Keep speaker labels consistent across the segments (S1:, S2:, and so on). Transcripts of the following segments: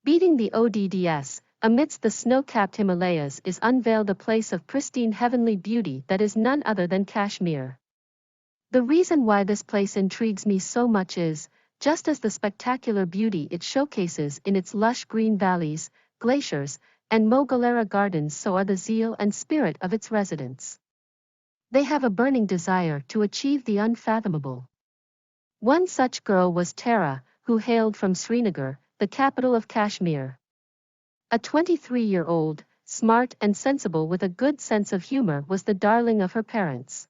S1: Beating the ODDS, amidst the snow-capped Himalayas is unveiled a place of pristine heavenly beauty that is none other than Kashmir. The reason why this place intrigues me so much is, just as the spectacular beauty it showcases in its lush green valleys, glaciers, and Mogalera gardens, so are the zeal and spirit of its residents. They have a burning desire to achieve the unfathomable. One such girl was Tara, who hailed from Srinagar, the capital of Kashmir. A 23-year-old, smart and sensible with a good sense of humor, was the darling of her parents.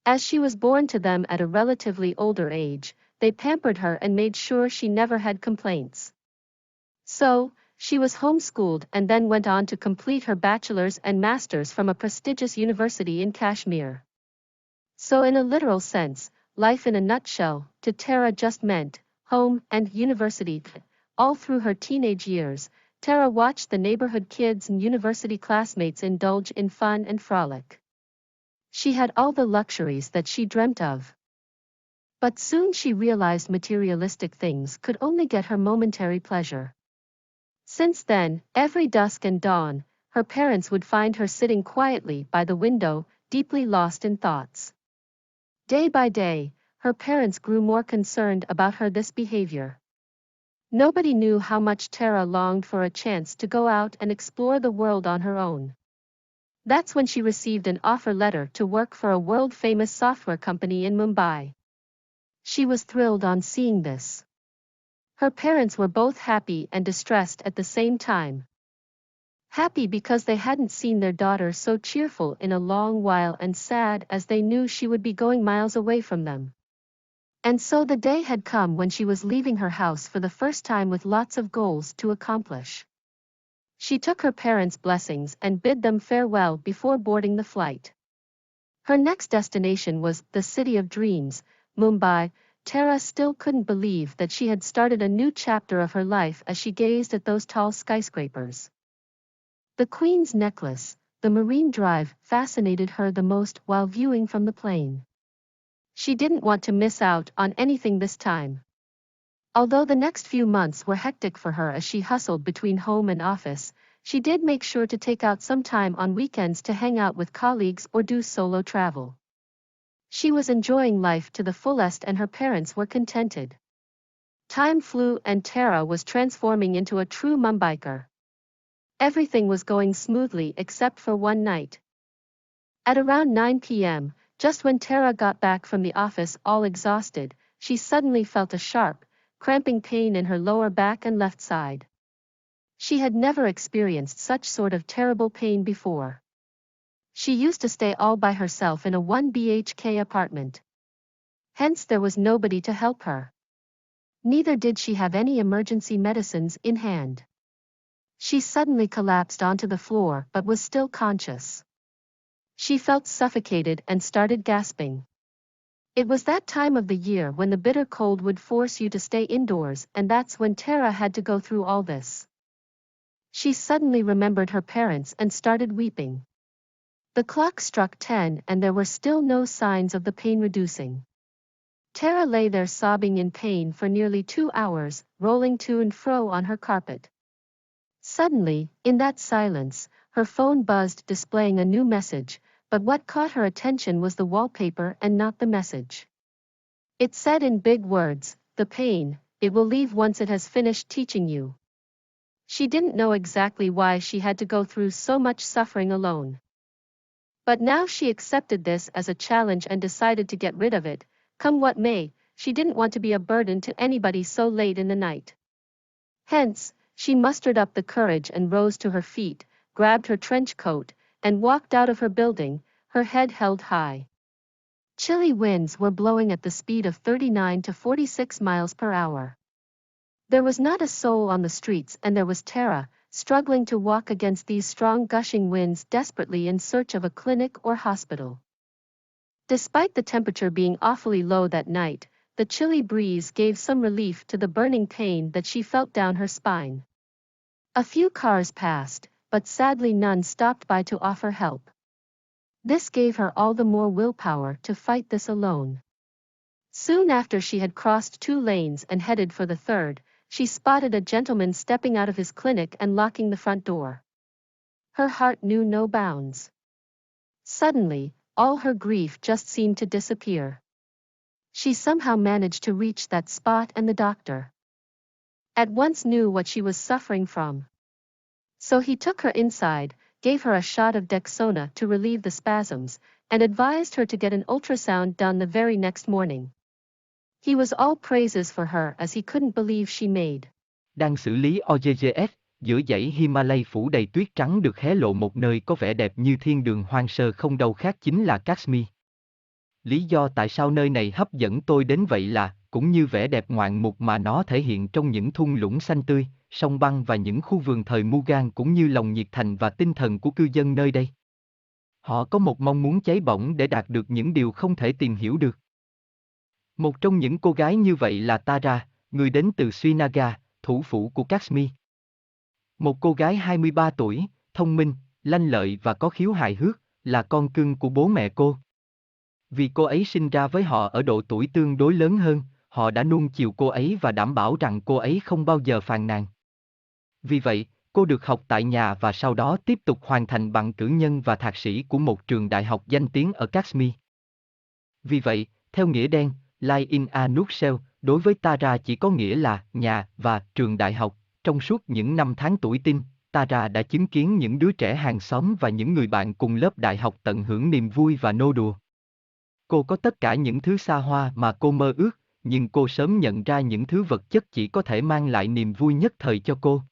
S1: As she was born to them at a relatively older age, they pampered her and made sure she never had complaints. So, she was homeschooled and then went on to complete her bachelor's and master's from a prestigious university in Kashmir. So in a literal sense, life in a nutshell, to Tara just meant home and university. All through her teenage years, Tara watched the neighborhood kids and university classmates indulge in fun and frolic. She had all the luxuries that she dreamt of. But soon she realized materialistic things could only get her momentary pleasure. Since then, every dusk and dawn, her parents would find her sitting quietly by the window, deeply lost in thoughts. Day by day, her parents grew more concerned about her this behavior. Nobody knew how much Tara longed for a chance to go out and explore the world on her own. That's when she received an offer letter to work for a world-famous software company in Mumbai. She was thrilled on seeing this. Her parents were both happy and distressed at the same time. Happy because they hadn't seen their daughter so cheerful in a long while, and sad as they knew she would be going miles away from them. And so the day had come when she was leaving her house for the first time with lots of goals to accomplish. She took her parents' blessings and bid them farewell before boarding the flight. Her next destination was the city of dreams, Mumbai. Tara still couldn't believe that she had started a new chapter of her life as she gazed at those tall skyscrapers. The Queen's Necklace, the Marine Drive, fascinated her the most while viewing from the plane. She didn't want to miss out on anything this time. Although the next few months were hectic for her as she hustled between home and office, she did make sure to take out some time on weekends to hang out with colleagues or do solo travel. She was enjoying life to the fullest and her parents were contented. Time flew and Tara was transforming into a true Mumbaiker. Everything was going smoothly except for one night. At around 9 p.m., just when Tara got back from the office all exhausted, she suddenly felt a sharp, cramping pain in her lower back and left side. She had never experienced such sort of terrible pain before. She used to stay all by herself in a 1 BHK apartment. Hence there was nobody to help her. Neither did she have any emergency medicines in hand. She suddenly collapsed onto the floor but was still conscious. She felt suffocated and started gasping. It was that time of the year when the bitter cold would force you to stay indoors, and that's when Tara had to go through all this. She suddenly remembered her parents and started weeping. The clock struck 10 and there were still no signs of the pain reducing. Tara lay there sobbing in pain for nearly 2 hours, rolling to and fro on her carpet. Suddenly, in that silence, her phone buzzed displaying a new message, but what caught her attention was the wallpaper and not the message. It said in big words, "The pain, it will leave once it has finished teaching you." She didn't know exactly why she had to go through so much suffering alone. But now she accepted this as a challenge and decided to get rid of it, come what may. She didn't want to be a burden to anybody so late in the night. Hence, she mustered up the courage and rose to her feet, grabbed her trench coat, and walked out of her building, her head held high. Chilly winds were blowing at the speed of 39 to 46 miles per hour. There was not a soul on the streets, and there was Tara, struggling to walk against these strong gushing winds, desperately in search of a clinic or hospital. Despite the temperature being awfully low that night, the chilly breeze gave some relief to the burning pain that she felt down her spine. A few cars passed, but sadly none stopped by to offer help. This gave her all the more willpower to fight this alone. Soon after she had crossed 2 lanes and headed for the third, she spotted a gentleman stepping out of his clinic and locking the front door. Her heart knew no bounds. Suddenly, all her grief just seemed to disappear. She somehow managed to reach that spot, and the doctor at once knew what she was suffering from. So he took her inside, gave her a shot of Dexona to relieve the spasms, and advised her to get an ultrasound done the very next morning. He was all praises for her as he couldn't believe she made.
S2: Đang xử lý ODDS, giữa dãy Himalaya phủ đầy tuyết trắng được hé lộ một nơi có vẻ đẹp như thiên đường hoang sơ không đâu khác chính là Kashmir. Lý do tại sao nơi này hấp dẫn tôi đến vậy là, cũng như vẻ đẹp ngoạn mục mà nó thể hiện trong những thung lũng xanh tươi, sông băng và những khu vườn thời Mughal cũng như lòng nhiệt thành và tinh thần của cư dân nơi đây. Họ có một mong muốn cháy bỏng để đạt được những điều không thể tìm hiểu được. Một trong những cô gái như vậy là Tara, người đến từ Srinagar, thủ phủ của Kashmir. Một cô gái 23 tuổi, thông minh, lanh lợi và có khiếu hài hước, là con cưng của bố mẹ cô. Vì cô ấy sinh ra với họ ở độ tuổi tương đối lớn hơn, họ đã nuông chiều cô ấy và đảm bảo rằng cô ấy không bao giờ phàn nàn. Vì vậy, cô được học tại nhà và sau đó tiếp tục hoàn thành bằng cử nhân và thạc sĩ của một trường đại học danh tiếng ở Kashmir. Vì vậy, theo nghĩa đen, Life in a nutshell, đối với Tara chỉ có nghĩa là nhà và trường đại học. Trong suốt những năm tháng tuổi teen, Tara đã chứng kiến những đứa trẻ hàng xóm và những người bạn cùng lớp đại học tận hưởng niềm vui và nô đùa. Cô có tất cả những thứ xa hoa mà cô mơ ước, nhưng cô sớm nhận ra những thứ vật chất chỉ có thể mang lại niềm vui nhất thời cho cô.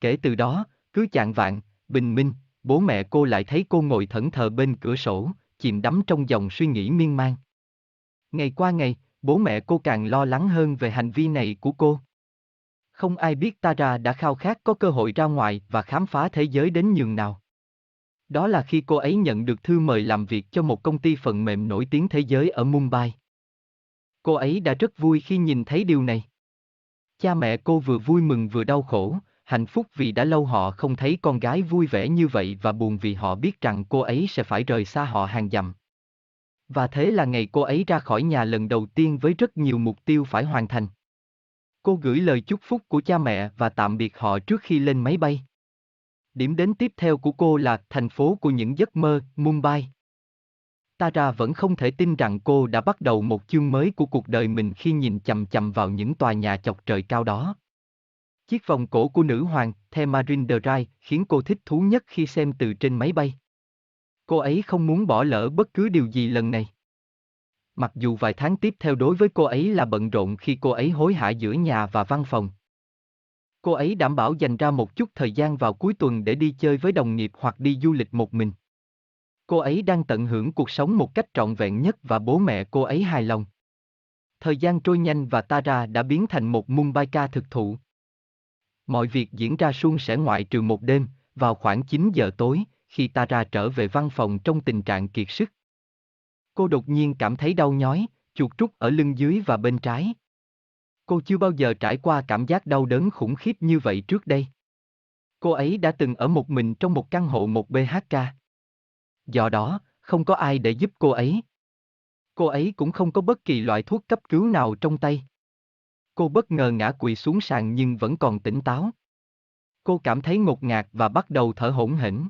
S2: Kể từ đó, cứ chạng vạng, bình minh, bố mẹ cô lại thấy cô ngồi thẫn thờ bên cửa sổ, chìm đắm trong dòng suy nghĩ miên man. Ngày qua ngày, bố mẹ cô càng lo lắng hơn về hành vi này của cô. Không ai biết Tara đã khao khát có cơ hội ra ngoài và khám phá thế giới đến nhường nào. Đó là khi cô ấy nhận được thư mời làm việc cho một công ty phần mềm nổi tiếng thế giới ở Mumbai. Cô ấy đã rất vui khi nhìn thấy điều này. Cha mẹ cô vừa vui mừng vừa đau khổ, hạnh phúc vì đã lâu họ không thấy con gái vui vẻ như vậy và buồn vì họ biết rằng cô ấy sẽ phải rời xa họ hàng dặm. Và thế là ngày cô ấy ra khỏi nhà lần đầu tiên với rất nhiều mục tiêu phải hoàn thành. Cô gửi lời chúc phúc của cha mẹ và tạm biệt họ trước khi lên máy bay. Điểm đến tiếp theo của cô là thành phố của những giấc mơ, Mumbai. Tara vẫn không thể tin rằng cô đã bắt đầu một chương mới của cuộc đời mình khi nhìn chằm chằm vào những tòa nhà chọc trời cao đó. Chiếc vòng cổ của nữ hoàng, Marine Drive, khiến cô thích thú nhất khi xem từ trên máy bay. Cô ấy không muốn bỏ lỡ bất cứ điều gì lần này. Mặc dù vài tháng tiếp theo đối với cô ấy là bận rộn khi cô ấy hối hả giữa nhà và văn phòng. Cô ấy đảm bảo dành ra một chút thời gian vào cuối tuần để đi chơi với đồng nghiệp hoặc đi du lịch một mình. Cô ấy đang tận hưởng cuộc sống một cách trọn vẹn nhất và bố mẹ cô ấy hài lòng. Thời gian trôi nhanh và Tara đã biến thành một Mumbaika thực thụ. Mọi việc diễn ra suôn sẻ ngoại trừ một đêm, vào khoảng 9 giờ tối, khi Tara trở về văn phòng trong tình trạng kiệt sức. Cô đột nhiên cảm thấy đau nhói, chuột rút ở lưng dưới và bên trái. Cô chưa bao giờ trải qua cảm giác đau đớn khủng khiếp như vậy trước đây. Cô ấy đã từng ở một mình trong một căn hộ 1BHK. Do đó, không có ai để giúp cô ấy. Cô ấy cũng không có bất kỳ loại thuốc cấp cứu nào trong tay. Cô bất ngờ ngã quỵ xuống sàn nhưng vẫn còn tỉnh táo. Cô cảm thấy ngột ngạt và bắt đầu thở hổn hển.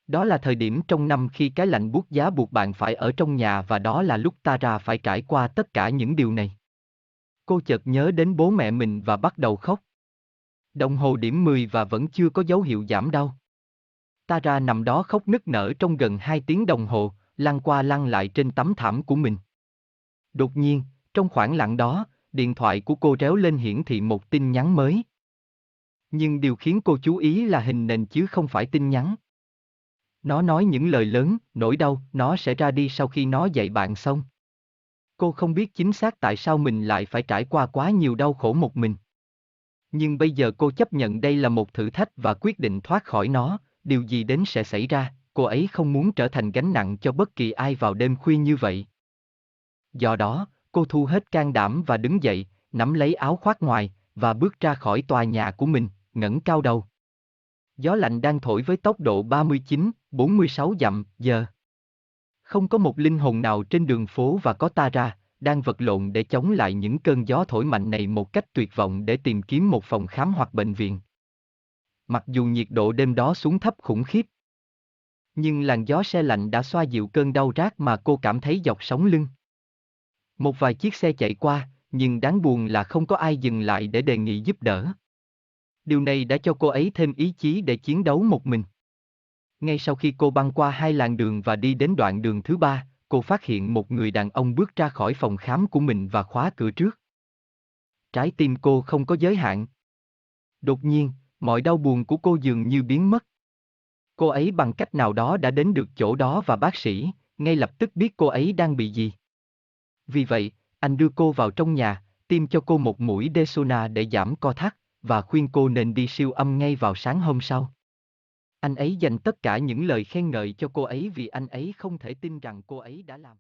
S2: Đó là thời điểm trong năm khi cái lạnh buốt giá buộc bạn phải ở trong nhà và đó là lúc Tara phải trải qua tất cả những điều này. Cô chợt nhớ đến bố mẹ mình và bắt đầu khóc. Đồng hồ điểm 10 và vẫn chưa có dấu hiệu giảm đau. Tara nằm đó khóc nức nở trong gần 2 tiếng đồng hồ, lăn qua lăn lại trên tấm thảm của mình. Đột nhiên, trong khoảng lặng đó, điện thoại của cô réo lên hiển thị một tin nhắn mới. Nhưng điều khiến cô chú ý là hình nền chứ không phải tin nhắn. Nó nói những lời lớn, nỗi đau, nó sẽ ra đi sau khi nó dạy bạn xong. Cô không biết chính xác tại sao mình lại phải trải qua quá nhiều đau khổ một mình. Nhưng bây giờ cô chấp nhận đây là một thử thách và quyết định thoát khỏi nó, điều gì đến sẽ xảy ra, cô ấy không muốn trở thành gánh nặng cho bất kỳ ai vào đêm khuya như vậy. Do đó, cô thu hết can đảm và đứng dậy, nắm lấy áo khoác ngoài, và bước ra khỏi tòa nhà của mình, ngẩng cao đầu. Gió lạnh đang thổi với tốc độ 39-46 dặm/giờ. Không có một linh hồn nào trên đường phố và có Tara, đang vật lộn để chống lại những cơn gió thổi mạnh này một cách tuyệt vọng để tìm kiếm một phòng khám hoặc bệnh viện. Mặc dù nhiệt độ đêm đó xuống thấp khủng khiếp, nhưng làn gió se lạnh đã xoa dịu cơn đau rát mà cô cảm thấy dọc sống lưng. Một vài chiếc xe chạy qua, nhưng đáng buồn là không có ai dừng lại để đề nghị giúp đỡ. Điều này đã cho cô ấy thêm ý chí để chiến đấu một mình. Ngay sau khi cô băng qua 2 làn đường và đi đến đoạn đường thứ 3, cô phát hiện một người đàn ông bước ra khỏi phòng khám của mình và khóa cửa trước. Trái tim cô không có giới hạn. Đột nhiên, mọi đau buồn của cô dường như biến mất. Cô ấy bằng cách nào đó đã đến được chỗ đó và bác sĩ, ngay lập tức biết cô ấy đang bị gì. Vì vậy, anh đưa cô vào trong nhà, tiêm cho cô một mũi Desona để giảm co thắt, và khuyên cô nên đi siêu âm ngay vào sáng hôm sau. Anh ấy dành tất cả những lời khen ngợi cho cô ấy vì anh ấy không thể tin rằng cô ấy đã làm.